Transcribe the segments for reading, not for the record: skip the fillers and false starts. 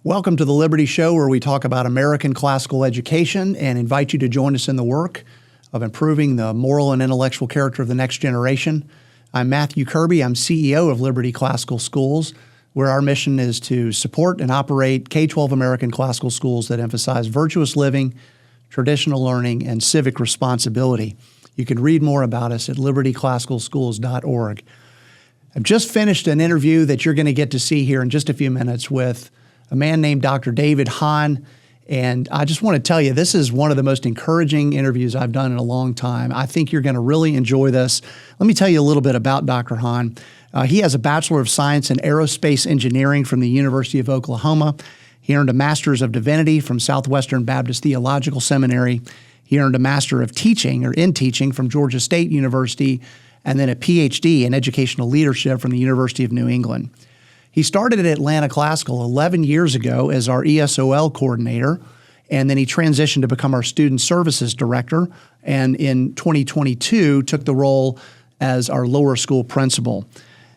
Welcome to the Liberty Show, where we talk about American classical education and invite you to join us in the work of improving the moral and intellectual character of the next generation. I'm Matthew Kirby. I'm CEO of Liberty Classical Schools, where our mission is to support and operate K-12 American classical schools that emphasize virtuous living, traditional learning, and civic responsibility. You can read more about us at libertyclassicalschools.org. I've just finished an interview that you're going to get to see here in just a few minutes with a man named Dr. David Hahn. And I just want to tell you, this is one of the most encouraging interviews I've done in a long time. I think you're going to really enjoy this. Let me tell you a little bit about Dr. Hahn. He has a Bachelor of Science in Aerospace Engineering from the University of Oklahoma. He earned a Master's of Divinity from Southwestern Baptist Theological Seminary. He earned a Master of Teaching, or in Teaching, from Georgia State University, and then a PhD in Educational Leadership from the University of New England. He started at Atlanta Classical 11 years ago as our ESOL coordinator, and then he transitioned to become our Student Services Director, and in 2022 took the role as our lower school principal.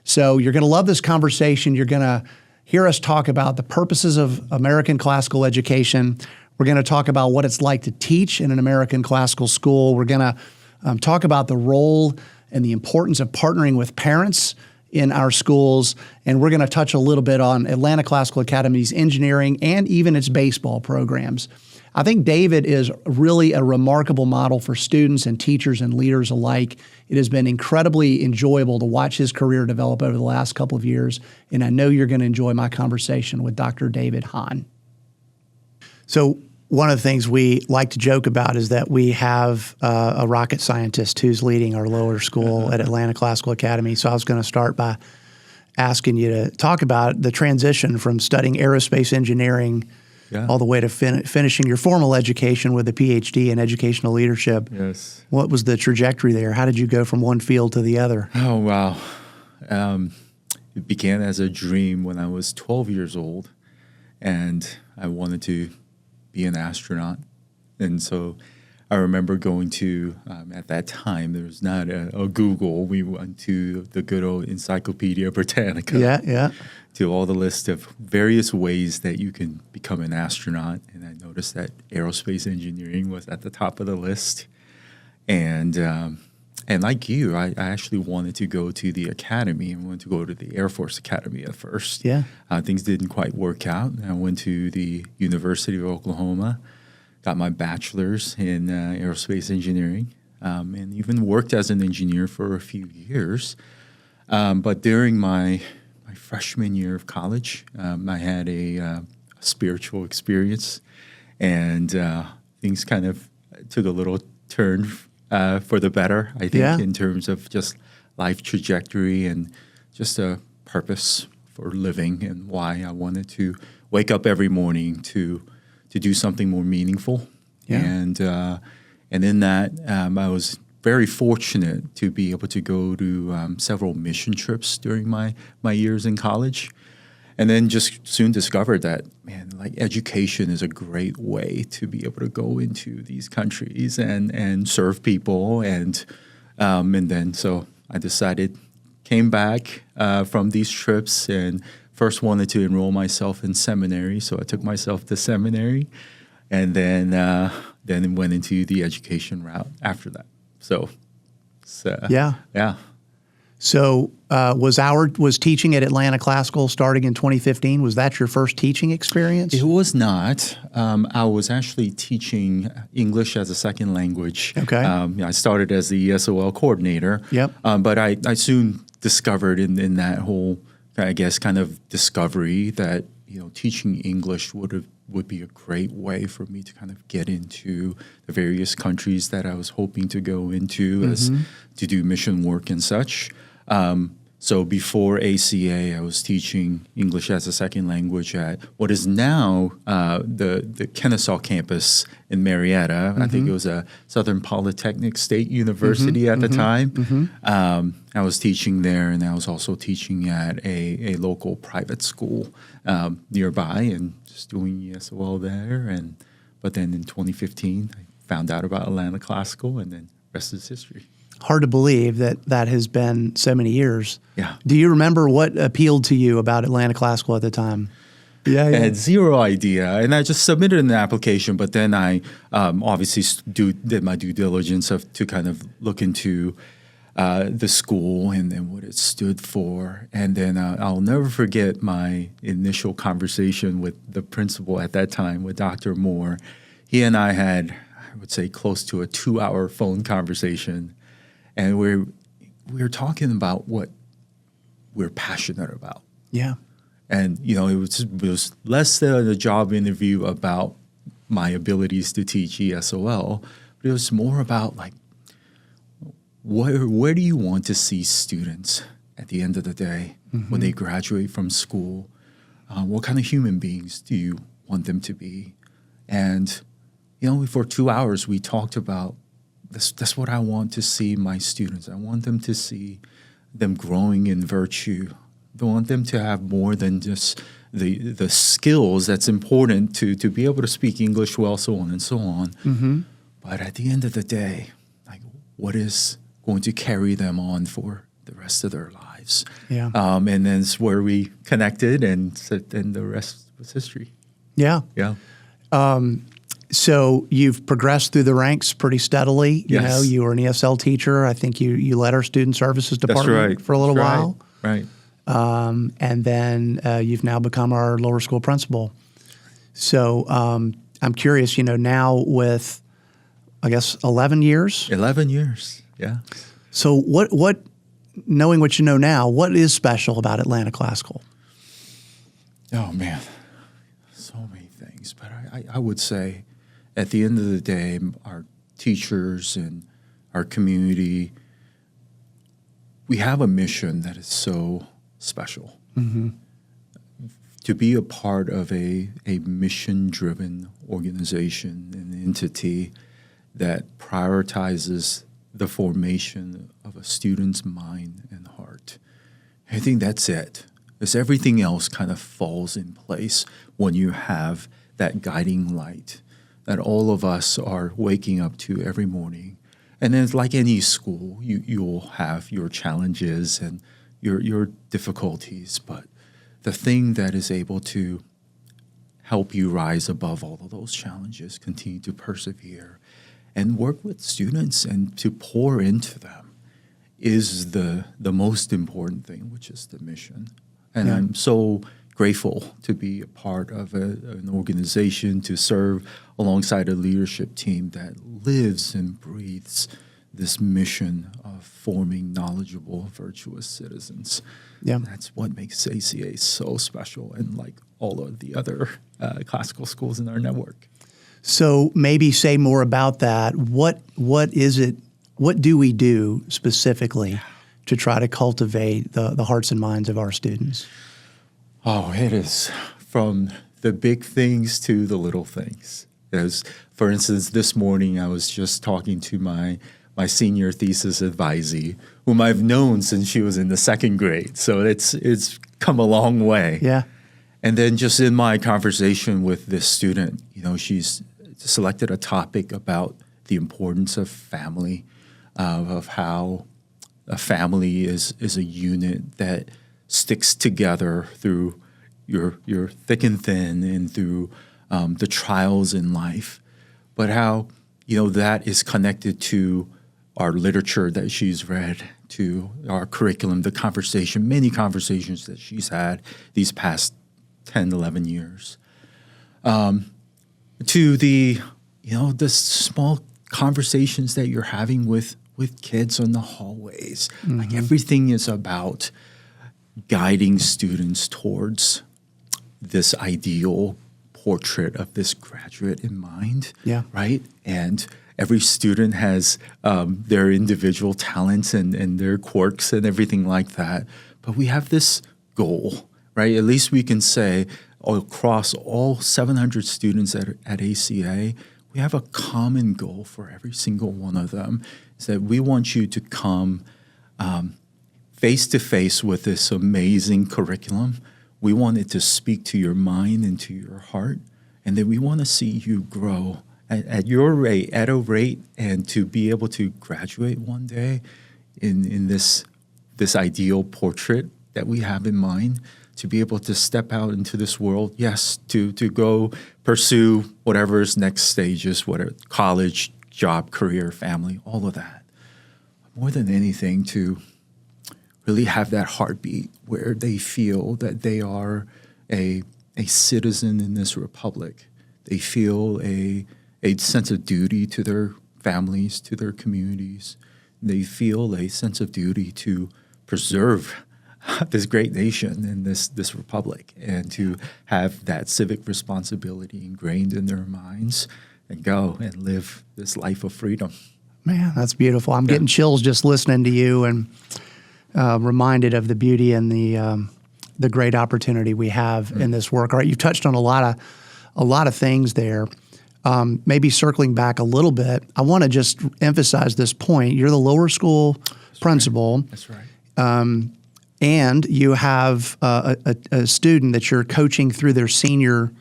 So you're going to love this conversation. You're going to hear us talk about the purposes of American classical education. We're going to talk about what it's like to teach in an American classical school. We're going to talk about the role and the importance of partnering with parents in our schools, and we're going to touch a little bit on Atlanta Classical Academy's engineering and even its baseball programs. I think David is really a remarkable model for students and teachers and leaders alike. It has been incredibly enjoyable to watch his career develop over the last couple of years, and I know you're going to enjoy my conversation with Dr. David Hahn. So one of the things we like to joke about is that we have a rocket scientist who's leading our lower school at Atlanta Classical Academy. So I was going to start by asking you to talk about the transition from studying aerospace engineering all the way to finishing your formal education with a PhD in educational leadership. Yes. What was the trajectory there? How did you go from one field to the other? Oh, wow. It began as a dream when I was 12 years old, and I wanted to be an astronaut. And so I remember going to, at that time, there was not a Google. We went to the good old Encyclopedia Britannica. To all the list of various ways that you can become an astronaut. And I noticed that aerospace engineering was at the top of the list. And like you, I actually wanted to go to the academy. I wanted to go to the Air Force Academy at first. Things didn't quite work out. I went to the University of Oklahoma, got my bachelor's in aerospace engineering, and even worked as an engineer for a few years. But during my freshman year of college, I had a spiritual experience, and things kind of took a little turn for the better, I think, in terms of just life trajectory and just a purpose for living and why I wanted to wake up every morning to do something more meaningful. And in that, I was very fortunate to be able to go to several mission trips during my years in college. And then just soon discovered that, man, like education is a great way to be able to go into these countries and serve people. And then so I came back from these trips and first wanted to enroll myself in seminary. So I took myself to seminary and then went into the education route after that. So So was teaching at Atlanta Classical starting in 2015? Was that your first teaching experience? It was not. I was actually teaching English as a second language. Okay. I started as the ESOL coordinator. But I soon discovered in that whole, I guess, kind of discovery that teaching English would be a great way for me to kind of get into the various countries that I was hoping to go into as to do mission work and such. So before ACA, I was teaching English as a second language at what is now the Kennesaw campus in Marietta. I think it was a Southern Polytechnic State University at the time. I was teaching there, and I was also teaching at a local private school nearby and just doing ESOL there. But then in 2015, I found out about Atlanta Classical, and then the rest is history. Hard to believe that has been so many years. Yeah. Do you remember what appealed to you about Atlanta Classical at the time? Yeah, I yeah. had zero idea. And I just submitted an application, but then I obviously did my due diligence to kind of look into the school and then what it stood for. And then I'll never forget my initial conversation with the principal at that time, with Dr. Moore. He and I had, I would say, close to a 2-hour phone conversation. And we were talking about what we're passionate about. Yeah. And, it was less than a job interview about my abilities to teach ESOL, but it was more about like, where do you want to see students at the end of the day when they graduate from school? What kind of human beings do you want them to be? And, for 2 hours, we talked about this. That's what I want to see my students. I want them to see them growing in virtue. I want them to have more than just the skills that's important to be able to speak English well, so on and so on. Mm-hmm. But at the end of the day, like, what is going to carry them on for the rest of their lives? Yeah. And then it's where we connected, and the rest was history. Yeah. Yeah. So you've progressed through the ranks pretty steadily. Yes. You were an ESL teacher. I think you led our student services department for a little while. Right. And then you've now become our lower school principal. So I'm curious, now with, I guess, 11 years? 11 years, yeah. So what, knowing what you know now, what is special about Atlanta Classical? Oh, man, so many things. But I would say at the end of the day, our teachers and our community, we have a mission that is so special. Mm-hmm. To be a part of a mission-driven organization, an entity that prioritizes the formation of a student's mind and heart. I think that's it. Because everything else kind of falls in place when you have that guiding light that all of us are waking up to every morning. And then, like any school, you'll have your challenges and your difficulties, but the thing that is able to help you rise above all of those challenges, continue to persevere, and work with students and to pour into them is the most important thing, which is the mission. And I'm so grateful to be a part of an organization, to serve alongside a leadership team that lives and breathes this mission of forming knowledgeable, virtuous citizens. Yeah. That's what makes ACA so special, and like all of the other classical schools in our network. So maybe say more about that. What is it? What do we do specifically to try to cultivate the hearts and minds of our students? Oh, it is from the big things to the little things. As, for instance, this morning I was just talking to my senior thesis advisee, whom I've known since she was in the 2nd grade. So it's come a long way. Yeah. And then just in my conversation with this student, she's selected a topic about the importance of family, of how a family is a unit that sticks together through your thick and thin and through the trials in life, but how that is connected to our literature that she's read, to our curriculum, the conversation, many conversations that she's had these past 10, 11 years, to the small conversations that you're having with kids on the hallways. Mm-hmm. Like, everything is about guiding students towards this ideal portrait of this graduate in mind, right? And every student has their individual talents and their quirks and everything like that. But we have this goal, right? At least we can say across all 700 students at ACA, we have a common goal for every single one of them, is that we want you to come face to face with this amazing curriculum. We want it to speak to your mind and to your heart, and then we want to see you grow at your rate, at a rate, and to be able to graduate one day in this ideal portrait that we have in mind, to be able to step out into this world, yes, to go pursue whatever's next stages, whatever, college, job, career, family, all of that. More than anything, to really have that heartbeat where they feel that they are a citizen in this republic. They feel a sense of duty to their families, to their communities. They feel a sense of duty to preserve this great nation and this republic, and to have that civic responsibility ingrained in their minds and go and live this life of freedom. Man, that's beautiful. I'm getting chills just listening to you, and reminded of the beauty and the great opportunity we have in this work. All right, you've touched on a lot of things there. Maybe circling back a little bit, I want to just emphasize this point. You're the lower school principal. Right. That's right. And you have a student that you're coaching through their senior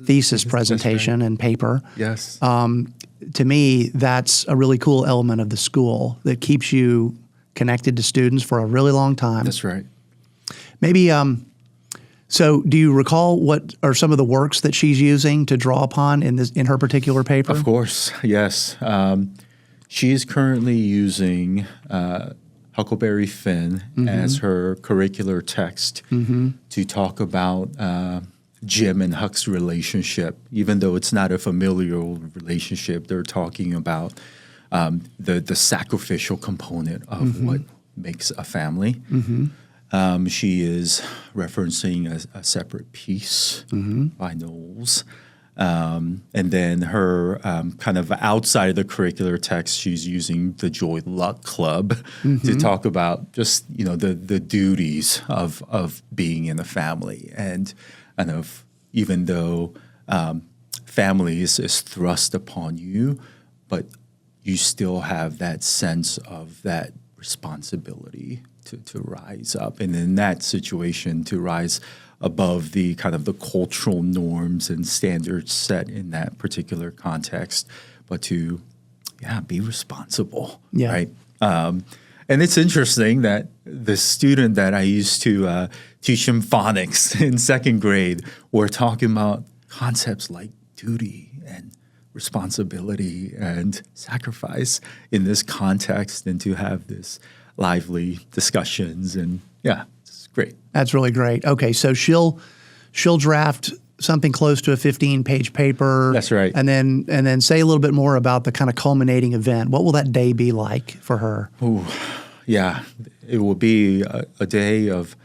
thesis presentation and paper. Yes. To me, that's a really cool element of the school that keeps you connected to students for a really long time. That's right. Maybe, so do you recall what are some of the works that she's using to draw upon in her particular paper? Of course, yes. She is currently using Huckleberry Finn as her curricular text to talk about Jim and Huck's relationship. Even though it's not a familial relationship, they're talking about the sacrificial component of what makes a family. She is referencing a separate piece by Knowles. And then her kind of outside of the curricular text, she's using the Joy Luck Club to talk about just, the duties of being in a family. And of even though family is thrust upon you, but you still have that sense of that responsibility to rise up, and in that situation to rise above the kind of the cultural norms and standards set in that particular context, but to be responsible, right? And it's interesting that the student that I used to teach him phonics in second grade, we're talking about concepts like duty and responsibility and sacrifice in this context, and to have this lively discussions, and it's great. That's really great. Okay, so she'll draft something close to a 15-page paper. That's right. And then say a little bit more about the kind of culminating event. What will that day be like for her? Ooh, yeah, it will be a day of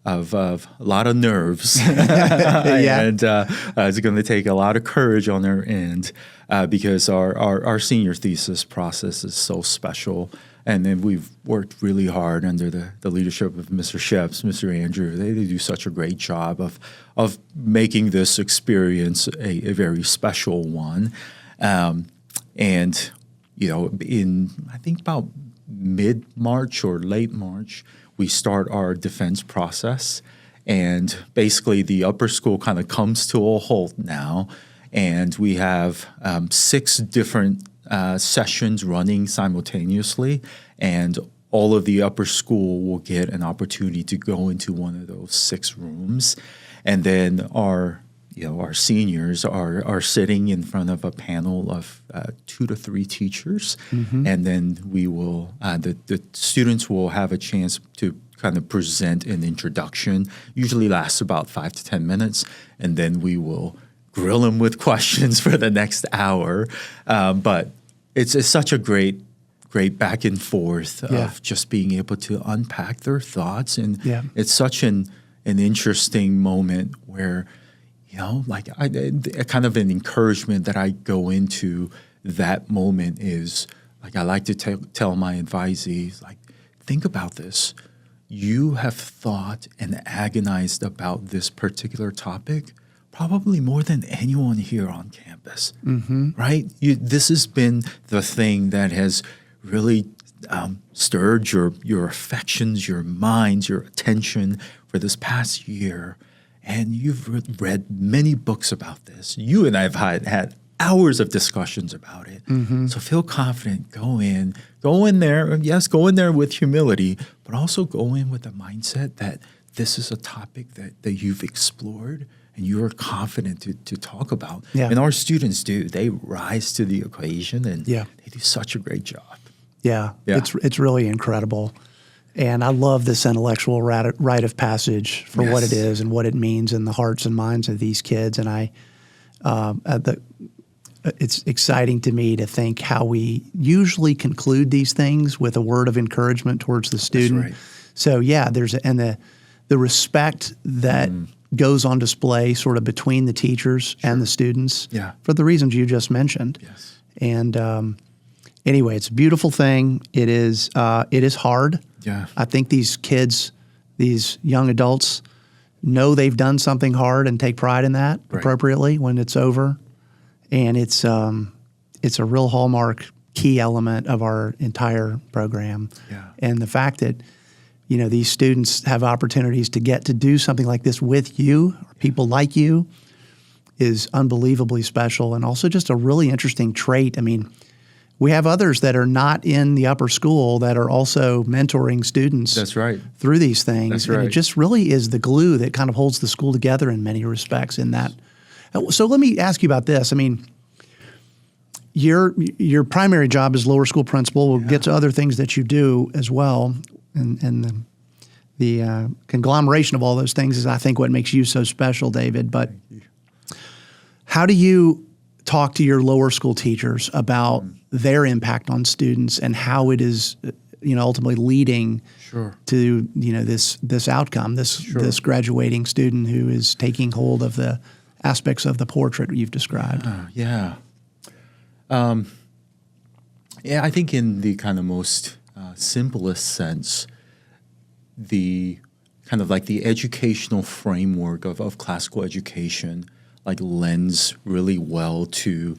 a lot of nerves, and it's going to take a lot of courage on their end because our senior thesis process is so special. And then we've worked really hard under the leadership of Mr. Sheps, Mr. Andrew. They do such a great job of making this experience a very special one. And, in I think about mid-March or late March, we start our defense process. And basically the upper school kind of comes to a halt now. And we have 6 different sessions running simultaneously, and all of the upper school will get an opportunity to go into one of those 6 rooms. And then our seniors are sitting in front of a panel of 2 to 3 teachers. And then we will, the students will have a chance to kind of present an introduction, usually lasts about 5 to 10 minutes. And then we will grill them with questions for the next hour. But it's such a great back and forth of just being able to unpack their thoughts. And it's such an interesting moment where, kind of an encouragement that I go into that moment is, like, I like to tell my advisees, like, think about this. You have thought and agonized about this particular topic probably more than anyone here on campus, right? This has been the thing that has really stirred your affections, your minds, your attention for this past year. And you've read many books about this. You and I have had hours of discussions about it. So feel confident. Go in there. Yes, go in there with humility, but also go in with the mindset that this is a topic that you've explored and you're confident to talk about. Yeah. And our students do. They rise to the occasion and Yeah. they do such a great job. Yeah. Yeah. It's really incredible. And I love this intellectual rite of passage for what it Yes. is and what it means in the hearts and minds of these kids. And it's exciting to me to think how we usually conclude these things with a word of encouragement towards the student. right. So yeah, the respect that goes on display sort of between the teachers and the students Yeah. for the reasons you just mentioned. Yes. And anyway, it's a beautiful thing. It is hard. Yeah. I think these kids, these young adults, know they've done something hard and take pride in that Right. appropriately when it's over. And it's a real hallmark key element of our entire program. Yeah. And the fact that, these students have opportunities to get to do something like this with you, or people like you, is unbelievably special and also just a really interesting trait. I mean, we have others that are not in the upper school that are also mentoring students That's right. through these things. That's And it right. just really is the glue that kind of holds the school together in many respects in that. So let me ask you about this. I mean, your primary job is lower school principal. We'll get to other things that you do as well. And the conglomeration of all those things is, I think, what makes you so special, David. But how do you talk to your lower school teachers about their impact on students and how it is, ultimately leading Sure. to this outcome, this graduating student who is taking hold of the aspects of the portrait you've described? Yeah. I think in the kind of most simplest sense, the kind of like the educational framework of classical education lends really well to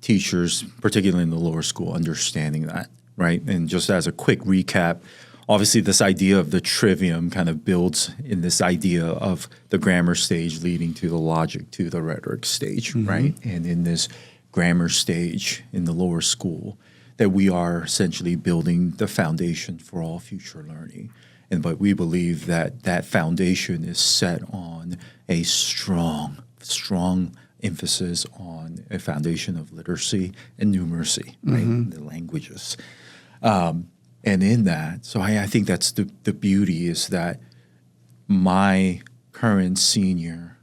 teachers, particularly in the lower school, understanding that, right? And just as a quick recap, obviously this idea of the trivium kind of builds in this idea of the grammar stage leading to the logic to the rhetoric stage, right? And in this grammar stage in the lower school, that we are essentially building the foundation for all future learning. But we believe that that foundation is set on a strong emphasis on a foundation of literacy and numeracy, right? The languages. And in that, so I think that's the beauty is that my current senior,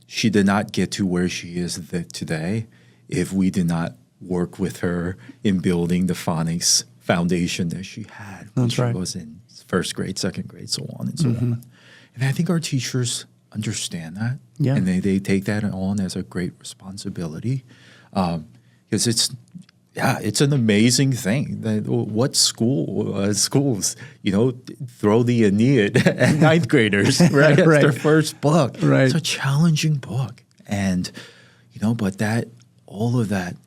she did not get to where she is today if we did not work with her in building the phonics foundation that she had when That's right. she was in first grade, second grade, so on and so on. And I think our teachers understand that, and they take that on as a great responsibility, because it's an amazing thing that what schools throw the Aeneid at ninth graders, right? That's their first book. Right. It's a challenging book, and but that all of that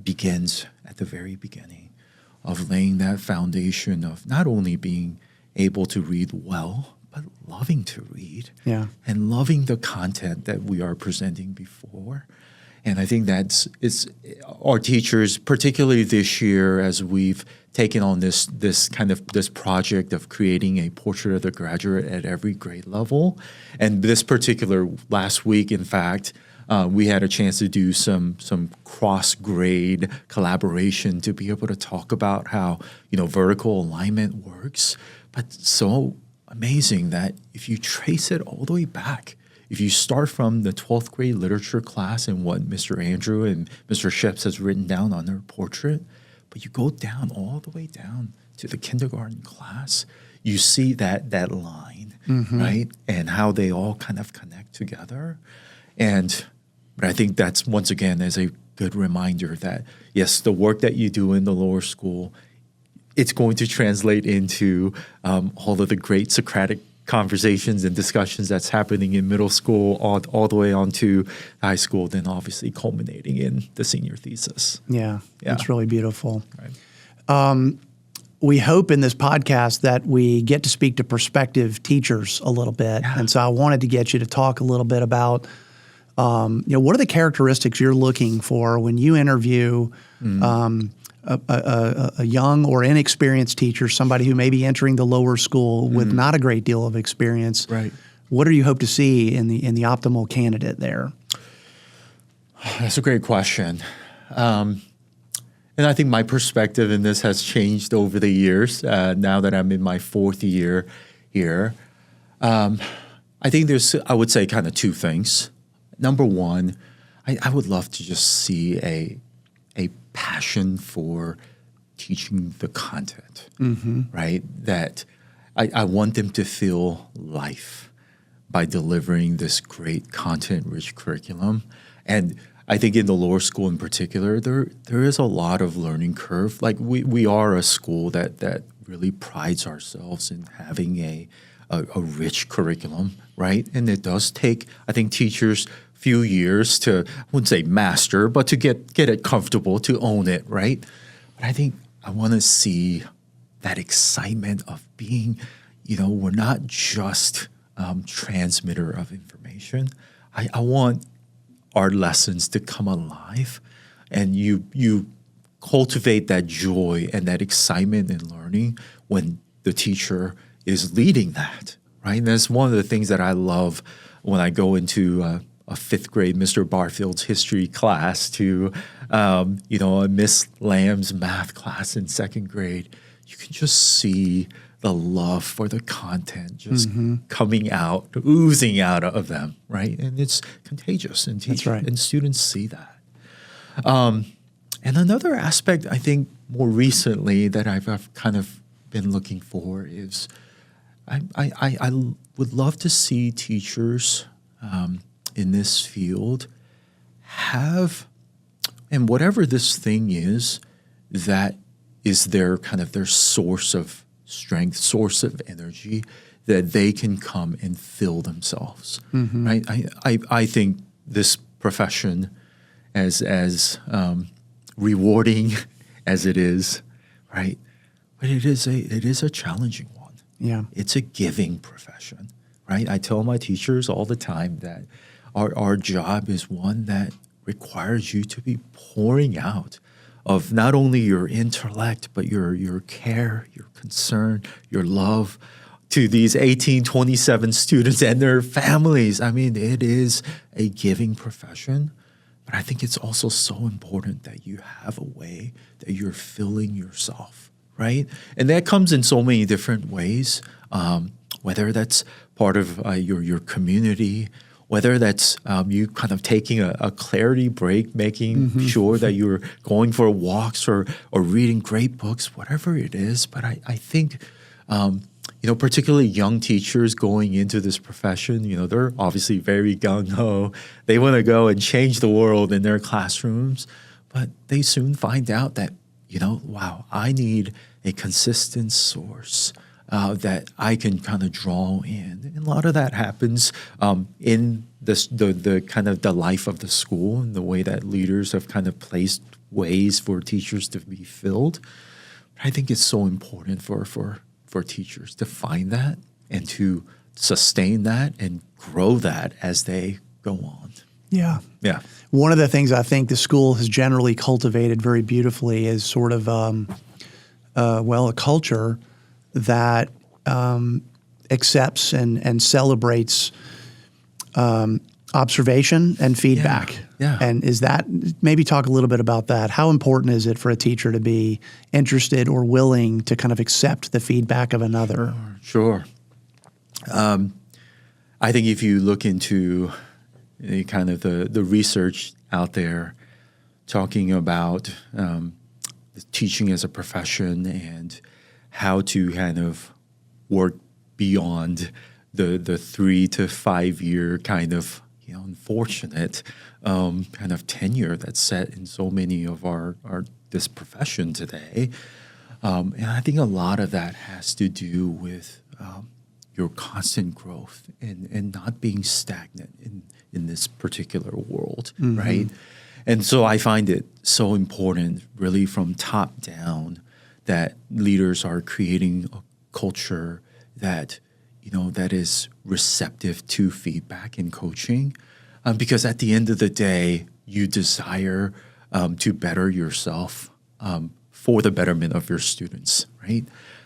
begins at the very beginning of laying that foundation of not only being able to read well, but loving to read and loving the content that we are presenting before. And I think it's our teachers, particularly this year, as we've taken on this project of creating a portrait of the graduate at every grade level. And this particular last week, in fact, we had a chance to do some cross-grade collaboration to be able to talk about how vertical alignment works. But so amazing that if you trace it all the way back, if you start from the 12th grade literature class and what Mr. Andrew and Mr. Sheps has written down on their portrait, but you go down all the way down to the kindergarten class, you see that line, right? And how they all kind of connect together. But I think that's, once again, is a good reminder that, yes, the work that you do in the lower school, it's going to translate into all of the great Socratic conversations and discussions that's happening in middle school all the way on to high school, then obviously culminating in the senior thesis. Yeah. It's really beautiful. Right. We hope in this podcast that we get to speak to prospective teachers a little bit. Yeah. And so I wanted to get you to talk a little bit about what are the characteristics you're looking for when you interview a young or inexperienced teacher, somebody who may be entering the lower school with not a great deal of experience, Right. what do you hope to see in the optimal candidate there? That's a great question. And I think my perspective in this has changed over the years. Now that I'm in my fourth year here, I think I would say kind of two things. Number one, I would love to just see a passion for teaching the content, right? That I want them to feel life by delivering this great content-rich curriculum. And I think in the lower school in particular, there is a lot of learning curve. Like we are a school that really prides ourselves in having a rich curriculum, right? And it does take, I think, teachers few years to, I wouldn't say master, but to get it comfortable, to own it, right? But I think I want to see that excitement of being, we're not just transmitter of information. I want our lessons to come alive, and you cultivate that joy and that excitement in learning when the teacher is leading that, right? And that's one of the things that I love when I go into a fifth grade Mr. Barfield's history class to, a Miss Lamb's math class in second grade. You can just see the love for the content just coming out, oozing out of them, right? And it's contagious, and and students see that. And another aspect I think more recently that I've kind of been looking for is I would love to see teachers in this field have, and whatever this thing is, that is their kind of their source of strength, source of energy, that they can come and fill themselves, right? I think this profession, as rewarding as it is, right? But it is a challenging one. Yeah, it's a giving profession, right? I tell my teachers all the time that our job is one that requires you to be pouring out of not only your intellect, but your care, your concern, your love to these 1827 students and their families. I mean, it is a giving profession, but I think it's also so important that you have a way that you're filling yourself, right? And that comes in so many different ways, whether that's part of your community, whether that's you kind of taking a clarity break, making sure that you're going for walks or reading great books, whatever it is. But I think, particularly young teachers going into this profession, they're obviously very gung-ho. They want to go and change the world in their classrooms, but they soon find out that, wow, I need a consistent source that I can kind of draw in. And a lot of that happens in the kind of the life of the school and the way that leaders have kind of placed ways for teachers to be filled. But I think it's so important for teachers to find that and to sustain that and grow that as they go on. Yeah. Yeah. One of the things I think the school has generally cultivated very beautifully is sort of, a culture that accepts and celebrates observation and feedback. Yeah. And is that, maybe talk a little bit about that. How important is it for a teacher to be interested or willing to kind of accept the feedback of another? Sure. I think if you look into kind of the research out there talking about teaching as a profession and how to kind of work beyond the 3 to 5 year kind of unfortunate kind of tenure that's set in so many of our this profession today, and I think a lot of that has to do with your constant growth and not being stagnant in this particular world, right? And so I find it so important, really from top down, that leaders are creating a culture that that is receptive to feedback and coaching, because at the end of the day, you desire to better yourself for the betterment of your students, right?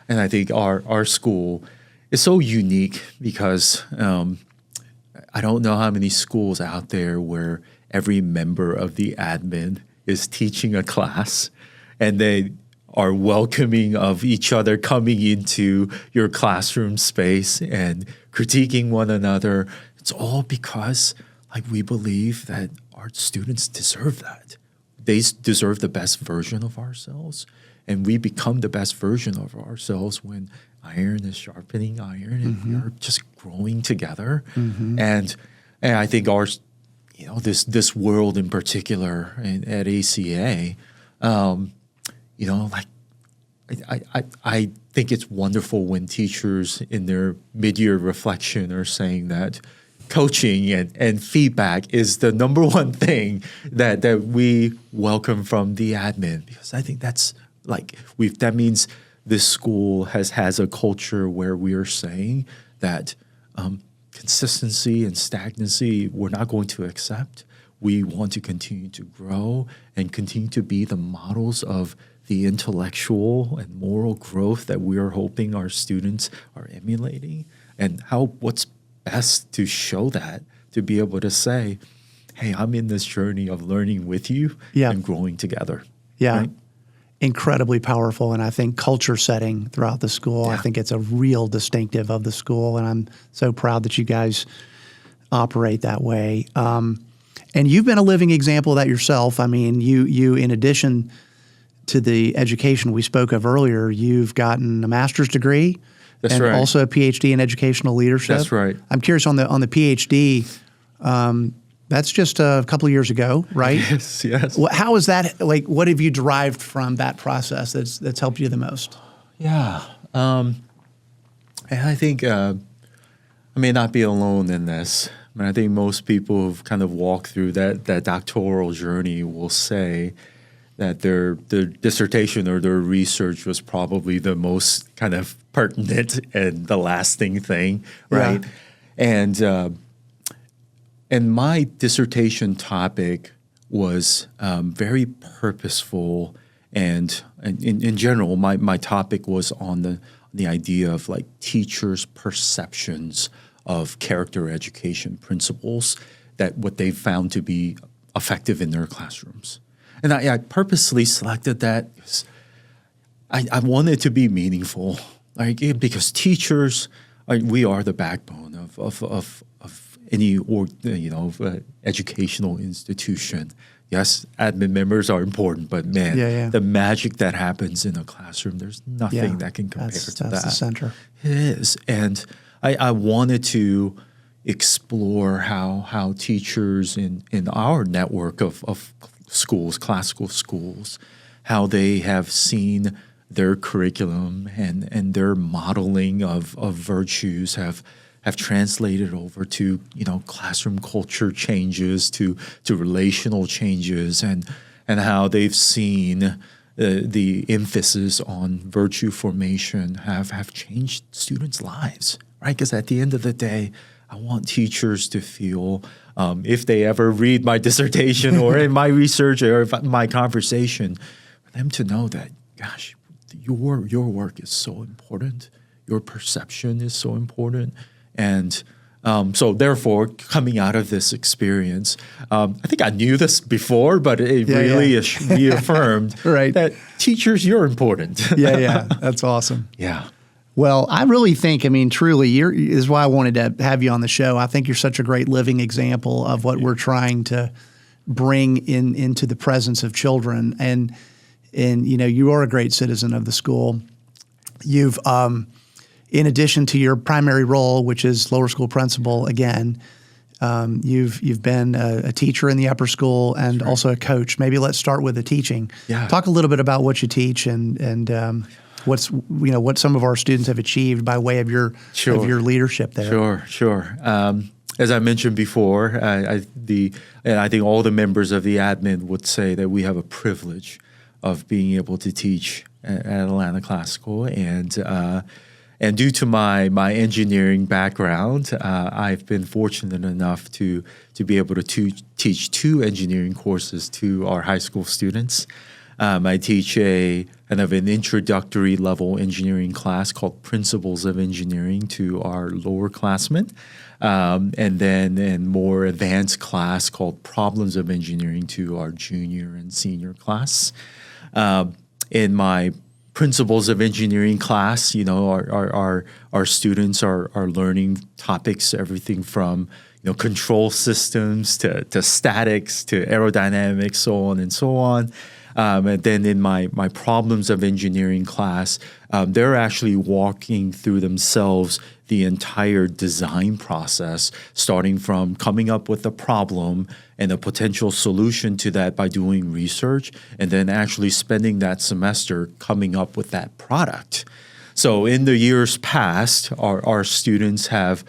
And I think our school is so unique because I don't know how many schools out there where every member of the admin is teaching a class and they are welcoming of each other coming into your classroom space and critiquing one another. It's all because we believe that our students deserve that. They deserve the best version of ourselves. And we become the best version of ourselves when iron is sharpening iron and we are just growing together. And I think this world in particular at ACA, I think it's wonderful when teachers in their mid-year reflection are saying that coaching and feedback is the number one thing that we welcome from the admin, because I think that's that means this school has a culture where we are saying that consistency and stagnancy we're not going to accept. We want to continue to grow and continue to be the models of the intellectual and moral growth that we are hoping our students are emulating. And what's best to show that, to be able to say, hey, I'm in this journey of learning with you and growing together. Yeah. Right? Incredibly powerful. And I think culture setting throughout the school, I think it's a real distinctive of the school. And I'm so proud that you guys operate that way. And you've been a living example of that yourself. I mean, you in addition to the education we spoke of earlier, you've gotten a master's degree. That's and right. Also a PhD in educational leadership. That's right. I'm curious on the PhD. That's just a couple of years ago, right? Yes. How is that? What have you derived from that process that's helped you the most? Yeah. And I think I may not be alone in this. I think most people who've kind of walked through that doctoral journey will say that their dissertation or their research was probably the most kind of pertinent and the lasting thing, right? Yeah. And my dissertation topic was very purposeful, and in general, my topic was on the idea of teachers' perceptions of character education principles, that what they found to be effective in their classrooms. And I purposely selected that because I wanted it to be meaningful, because teachers, we are the backbone of any educational institution. Yes, admin members are important, but man, the magic that happens in a classroom, there's nothing that can compare to that. That's the center. It is, and I wanted to explore how teachers in our network of schools, classical schools, how they have seen their curriculum and their modeling of virtues have translated over to classroom culture changes, to relational changes, and how they've seen the emphasis on virtue formation have changed students' lives, right? Because at the end of the day, I want teachers to feel, if they ever read my dissertation or in my research or my conversation, for them to know that, gosh, your work is so important. Your perception is so important. And so therefore, coming out of this experience, I think I knew this before, but it really reaffirmed that teachers, you're important. That's awesome. Yeah. Well, I really think, truly, is why I wanted to have you on the show. I think you're such a great living example of what we're trying to bring into the presence of children. And you are a great citizen of the school. You've, in addition to your primary role, which is lower school principal, again, you've been a teacher in the upper school and also a coach. Maybe let's start with the teaching. Yeah. Talk a little bit about what you teach and what some of our students have achieved by way of your leadership there. Sure. As I mentioned before, and I think all the members of the admin would say that we have a privilege of being able to teach at Atlanta Classical, and due to my engineering background, I've been fortunate enough to be able to teach 2 engineering courses to our high school students. I teach a kind of an introductory level engineering class called Principles of Engineering to our lower classmen, and then a more advanced class called Problems of Engineering to our junior and senior class. In my Principles of Engineering class, our students are learning topics, everything from control systems to statics to aerodynamics, so on and so on. And then in my Problems of Engineering class, they're actually walking through themselves the entire design process, starting from coming up with a problem and a potential solution to that by doing research, and then actually spending that semester coming up with that product. So in the years past, our students have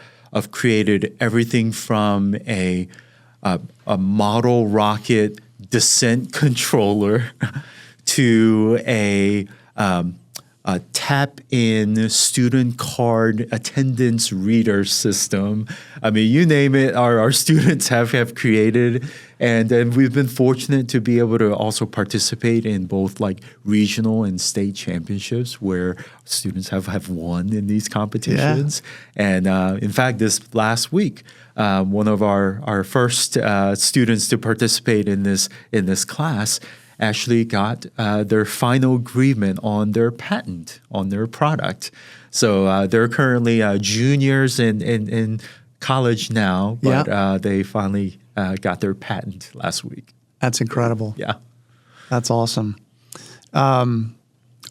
created everything from a model rocket descent controller to a tap-in student card attendance reader system. I mean, you name it, our students have created, and we've been fortunate to be able to also participate in both like regional and state championships where students have won in these competitions. Yeah. And in fact, this last week, one of our first students to participate in this class actually got their final agreement on their patent on their product. So they're currently juniors in college now, but they finally got their patent last week. That's incredible. Yeah, that's awesome. All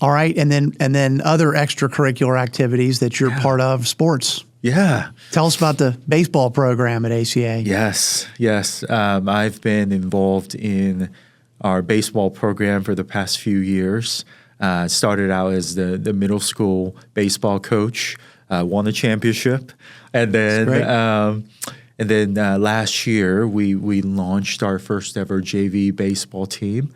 right, and then other extracurricular activities that you're part of, sports. Yeah. Tell us about the baseball program at ACA. Yes. I've been involved in our baseball program for the past few years. Started out as the middle school baseball coach, won a championship, and then last year we launched our first ever JV baseball team.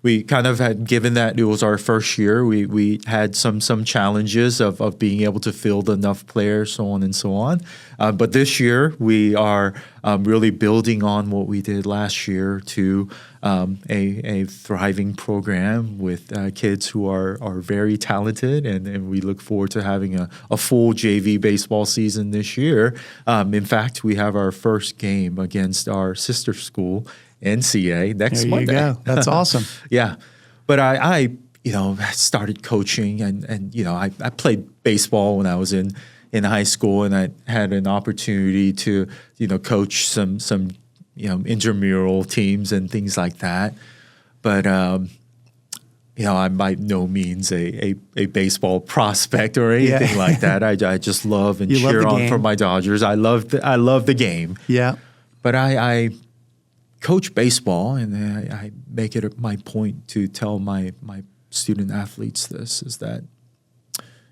We kind of had, given that it was our first year, we had some challenges of being able to field enough players, so on and so on. But this year we are really building on what we did last year to a thriving program with kids who are very talented, and we look forward to having a full JV baseball season this year. In fact, we have our first game against our sister school, NCA, next Monday. There you go. That's awesome. Yeah. But I started coaching and I played baseball when I was in high school, and I had an opportunity to, coach some intramural teams and things like that. But, I'm by no means a baseball prospect or anything like that. I just love and cheer on for my Dodgers. I love the game. Yeah. But I coach baseball, and I make it my point to tell my student athletes that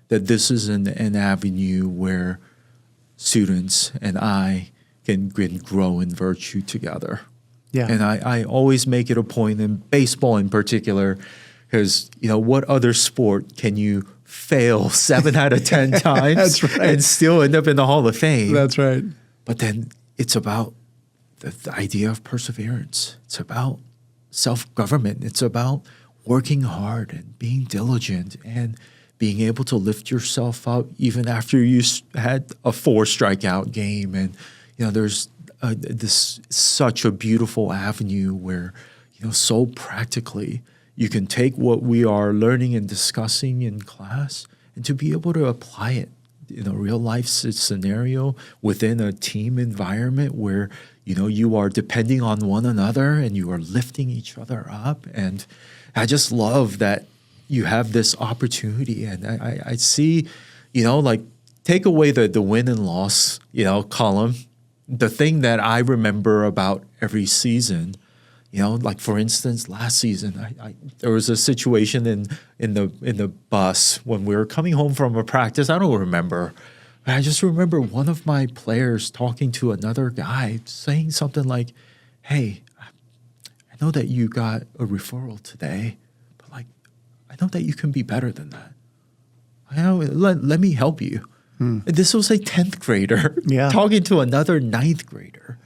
this is an avenue where students and I can grow in virtue together. Yeah. And I always make it a point, in baseball in particular, because what other sport can you fail 7 out of 10 times That's right. and still end up in the Hall of Fame? That's right. But then it's about the idea of perseverance. It's about self-government. It's about working hard and being diligent and being able to lift yourself up even after you had a 4 strikeout game. And there's this such a beautiful avenue where so practically you can take what we are learning and discussing in class and to be able to apply it in a real life scenario within a team environment where you are depending on one another and you are lifting each other up. And I just love that you have this opportunity. And I see, take away the win and loss, column. The thing that I remember about every season, like for instance, last season, there was a situation in the bus when we were coming home from a practice. I don't remember. I just remember one of my players talking to another guy saying something like, "Hey, I know that you got a referral today, but I know that you can be better than that. I know, let me help you." This was a 10th grader talking to another 9th grader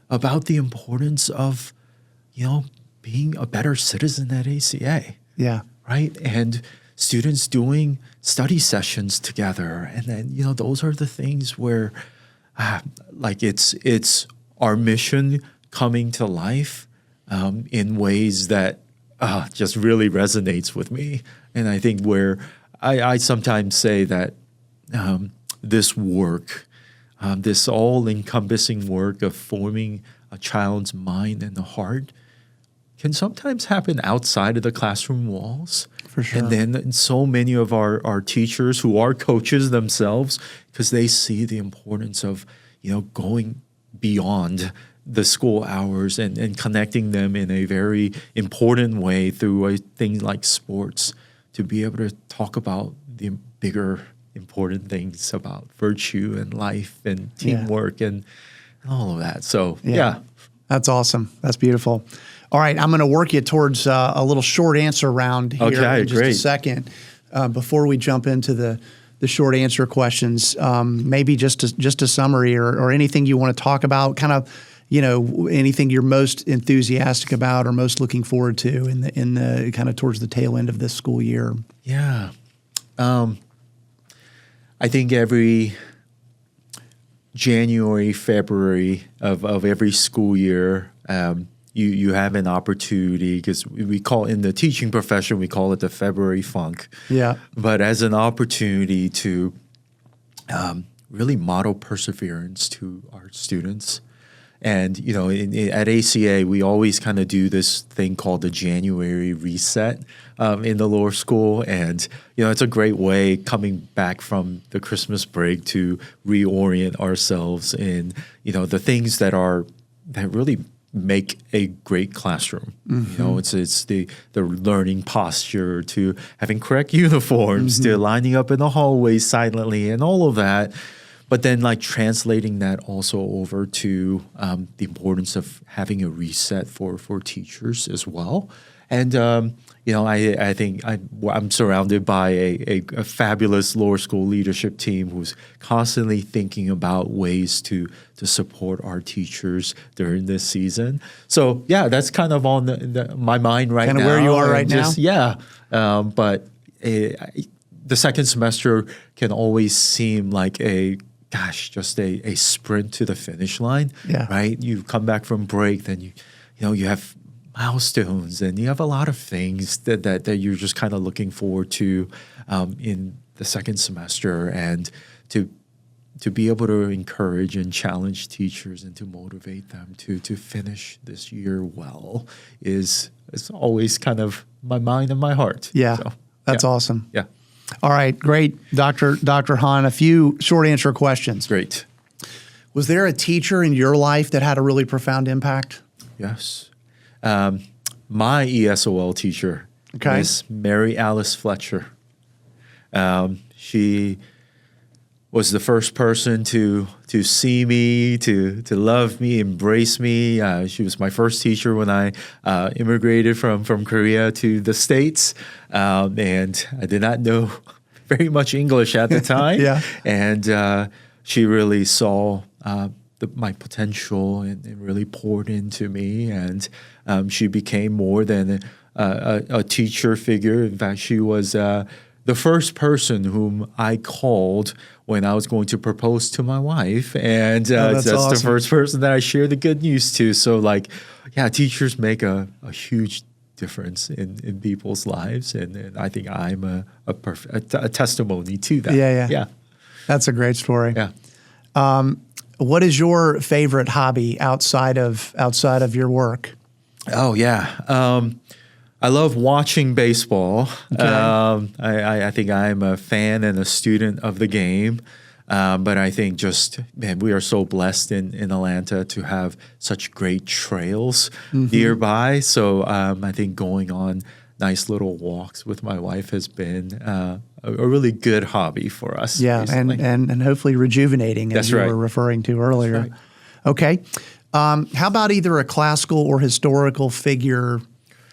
about the importance of, being a better citizen at ACA. Yeah. right? And students doing study sessions together. And then, those are the things where like it's our mission coming to life in ways that just really resonates with me. And I think where I sometimes say that this work, this all-encompassing work of forming a child's mind and the heart can sometimes happen outside of the classroom walls. For sure. And then so many of our teachers who are coaches themselves, because they see the importance of, going beyond the school hours and connecting them in a very important way through things like sports to be able to talk about the bigger important things about virtue and life and teamwork and all of that. So, yeah. That's awesome. That's beautiful. All right, I'm going to work you towards a little short answer round here in just a second. Before we jump into the short answer questions, maybe just a summary or anything you want to talk about, kind of, anything you're most enthusiastic about or most looking forward to in the kind of towards the tail end of this school year. Yeah. I think every January, February of every school year, you have an opportunity, because we call in the teaching profession, we call it the February funk. Yeah. But as an opportunity to really model perseverance to our students. And, at ACA, we always kind of do this thing called the January reset in the lower school. And, it's a great way coming back from the Christmas break to reorient ourselves in, the things that really make a great classroom. Mm-hmm. It's the learning posture to having correct uniforms, to lining up in the hallways silently and all of that. But then translating that also over to the importance of having a reset for teachers as well. And, I think I'm surrounded by a fabulous lower school leadership team who's constantly thinking about ways to support our teachers during this season. So, that's kind of on my mind right now. Kind of where you are right now? Yeah. But the second semester can always seem like just a sprint to the finish line, right? You come back from break, then you have milestones and you have a lot of things that you're just kind of looking forward to in the second semester, and to be able to encourage and challenge teachers and to motivate them to finish this year well is always kind of my mind and my heart. Yeah, so, that's awesome. Yeah. All right, great, Dr. Hahn. A few short answer questions. Great. Was there a teacher in your life that had a really profound impact? Yes. My ESOL teacher, Miss Mary Alice Fletcher. She was the first person to see me, to love me, embrace me. She was my first teacher when I immigrated from Korea to the States, and I did not know very much English at the time. And she really saw my potential and really poured into me, and she became more than a teacher figure. In fact, she was the first person whom I called when I was going to propose to my wife, and that's awesome. The first person that I shared the good news to. So, teachers make a huge difference in people's lives, and I think I'm a testimony to that. Yeah. That's a great story. Yeah. What is your favorite hobby outside of your work? Oh yeah. I love watching baseball. Okay. I think I'm a fan and a student of the game. But I think we are so blessed in Atlanta to have such great trails nearby. So I think going on nice little walks with my wife has been a really good hobby for us. Yeah, and hopefully rejuvenating, as you were referring to earlier. That's right. Okay. How about either a classical or historical figure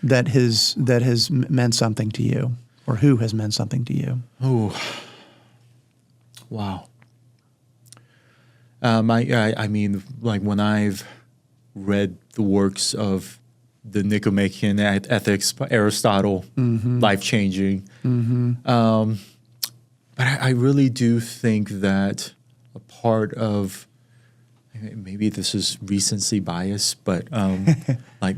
that has meant something to you, or who has meant something to you? Oh, wow. I mean, when I've read the works of the Nicomachean Ethics by Aristotle, life-changing. But I really do think that a part of, maybe this is recency bias, but like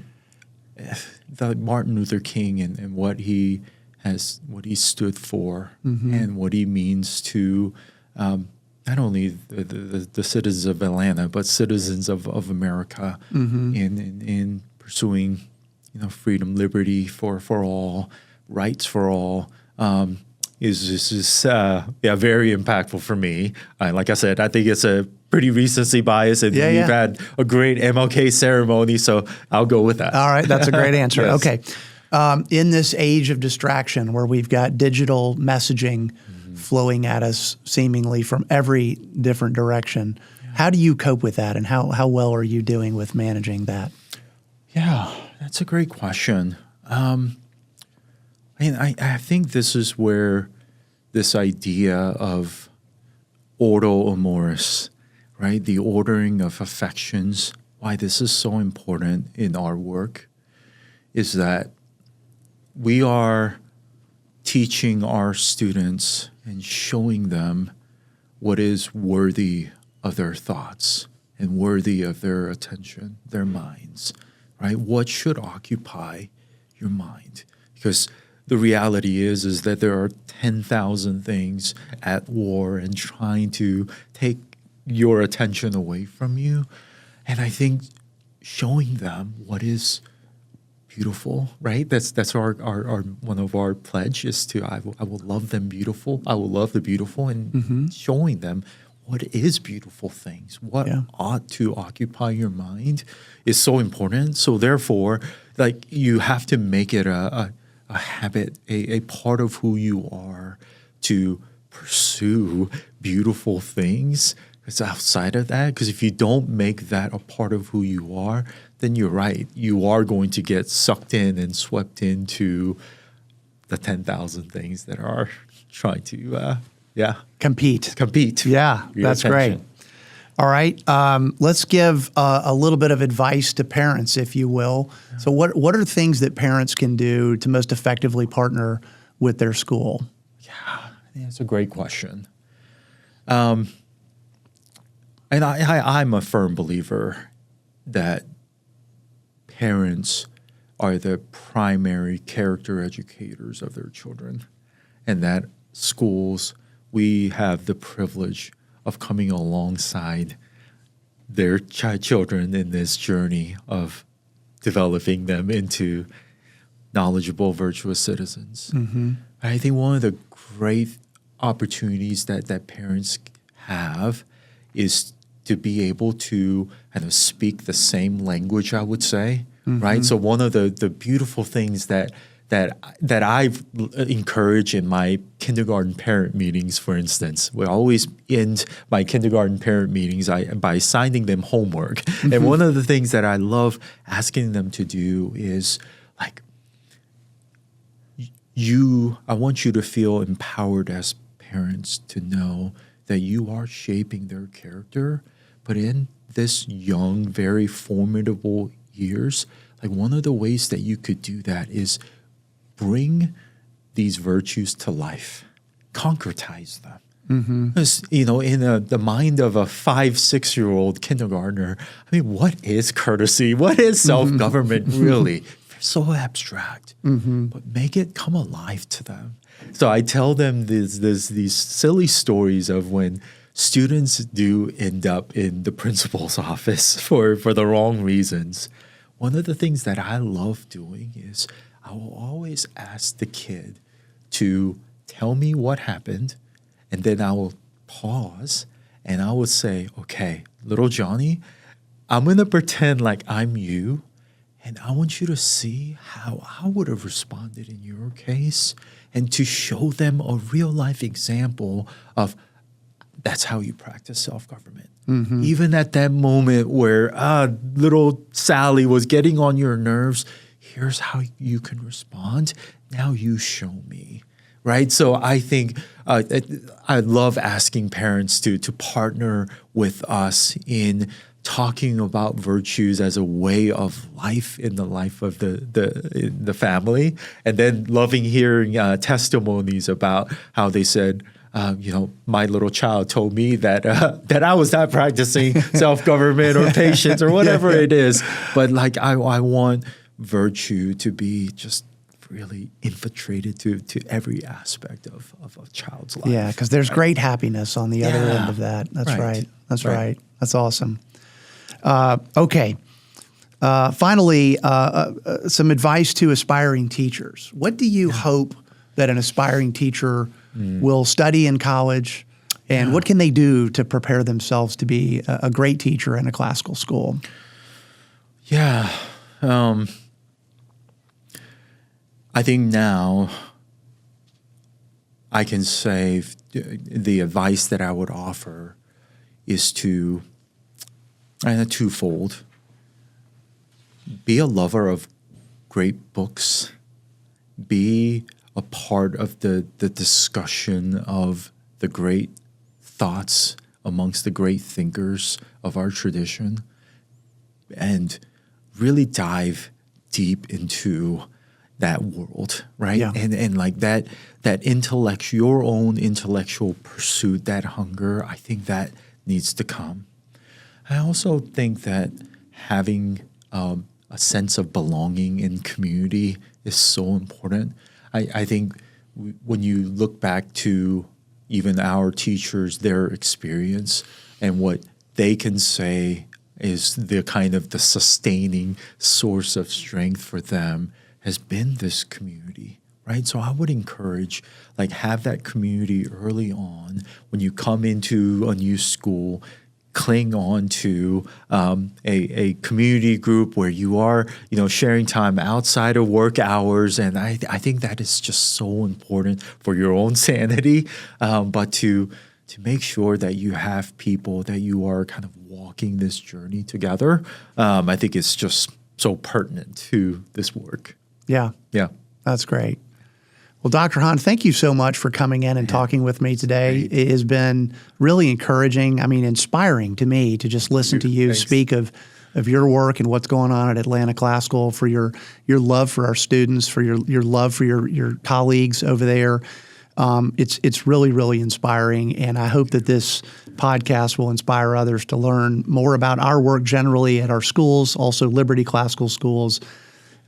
the Martin Luther King and what he stood for and what he means to not only the citizens of Atlanta, but citizens of America in pursuing, freedom, liberty for all, rights for all, is very impactful for me. Like I said, I think it's a pretty recency bias, and we've had a great MLK ceremony, so I'll go with that. All right, that's a great answer. Yes. Okay. In this age of distraction where we've got digital messaging flowing at us seemingly from every different direction, how do you cope with that, and how well are you doing with managing that? Yeah, that's a great question. I think this is where this idea of ordo amoris, right, the ordering of affections, why this is so important in our work, is that we are teaching our students and showing them what is worthy of their thoughts and worthy of their attention, their minds, right? What should occupy your mind? Because the reality is that there are 10,000 things at war and trying to take your attention away from you. And I think showing them what is beautiful, right? That's our one of our pledge is to I will love them beautiful. I will love the beautiful, and showing them what is beautiful things, what ought to occupy your mind is so important. So therefore, like, you have to make it a habit, a part of who you are to pursue beautiful things. It's outside of that, because if you don't make that a part of who you are, then you're right. You are going to get sucked in and swept into the 10,000 things that are trying to, Compete. Yeah, that's great. All right. Let's give a little bit of advice to parents, if you will. Yeah. So what are things that parents can do to most effectively partner with their school? Yeah, that's a great question. And I'm a firm believer that parents are the primary character educators of their children, and that schools, we have the privilege of coming alongside their children in this journey of developing them into knowledgeable, virtuous citizens. I think one of the great opportunities that parents have is to be able to kind of speak the same language, I would say, right? So one of the beautiful things that I've encouraged in my kindergarten parent meetings, for instance, we always end my kindergarten parent meetings by assigning them homework. And one of the things that I love asking them to do is, like, I want you to feel empowered as parents to know that you are shaping their character, but in this young, very formidable years, like, one of the ways that you could do that is bring these virtues to life, concretize them. Because, in the mind of a 5-6-year-old kindergartner, I mean, what is courtesy? What is self-government really? So abstract, but make it come alive to them. So I tell them these silly stories of when students do end up in the principal's office for the wrong reasons. One of the things that I love doing is I will always ask the kid to tell me what happened, and then I will pause and I will say, okay, little Johnny, I'm going to pretend like I'm you, and I want you to see how I would have responded in your case, and to show them a real life example of that's how you practice self-government. Even at that moment where little Sally was getting on your nerves, here's how you can respond. Now you show me, right? So I think I love asking parents to partner with us in talking about virtues as a way of life in the life of the family, and then loving hearing testimonies about how they said, my little child told me that that I was not practicing self-government or patience or whatever it is, but like I want virtue to be just really infiltrated to every aspect of a child's life. Yeah, because there's great happiness on the other end of that. That's right. That's right. That's awesome. Okay. Finally, some advice to aspiring teachers. What do you hope that an aspiring teacher will study in college, and what can they do to prepare themselves to be a great teacher in a classical school? Yeah. I think now I can say the advice that I would offer is twofold. Be a lover of great books. Be a part of the discussion of the great thoughts amongst the great thinkers of our tradition, and really dive deep into that world, right? Yeah. And like that intellect, your own intellectual pursuit, that hunger, I think that needs to come. I also think that having a sense of belonging in community is so important. I think when you look back to even our teachers, their experience and what they can say is the kind of the sustaining source of strength for them has been this community, right? So I would encourage, like, have that community early on when you come into a new school. Cling on to a community group where you are, sharing time outside of work hours, and I think that is just so important for your own sanity, but to make sure that you have people that you are kind of walking this journey together. I think it's just so pertinent to this work. Yeah. Yeah. That's great. Well, Dr. Hahn, thank you so much for coming in and talking with me today. Great. It has been really encouraging, inspiring to me to just listen to you speak of your work and what's going on at Atlanta Classical, for your love for our students, for your love for your colleagues over there. It's really, really inspiring, and I hope that this podcast will inspire others to learn more about our work generally at our schools, also Liberty Classical Schools.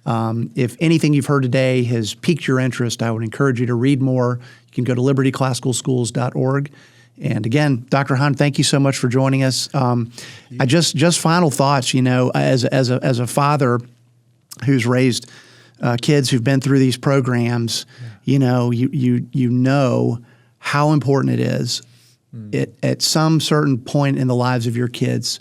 If anything you've heard today has piqued your interest, I would encourage you to read more. You can go to libertyclassicalschools.org. And again, Dr. Hahn, thank you so much for joining us. I just final thoughts. As a father who's raised kids who've been through these programs, you know how important it is at some certain point in the lives of your kids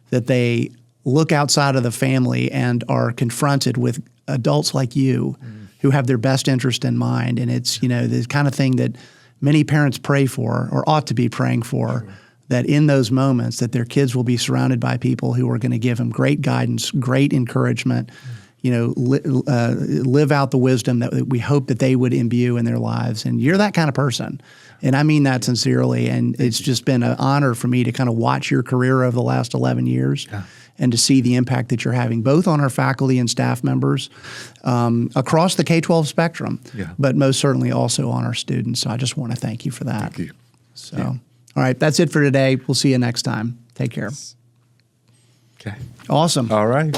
that they look outside of the family and are confronted with adults like you who have their best interest in mind. And it's, the kind of thing that many parents pray for, or ought to be praying for, that in those moments that their kids will be surrounded by people who are going to give them great guidance, great encouragement, live out the wisdom that we hope that they would imbue in their lives. And you're that kind of person. And I mean that sincerely. And it's just been an honor for me to kind of watch your career over the last 11 years. Yeah. And to see the impact that you're having both on our faculty and staff members across the K-12 spectrum, but most certainly also on our students. So I just want to thank you for that. Thank you. So, all right, that's it for today. We'll see you next time. Take care. Okay. Awesome. All right.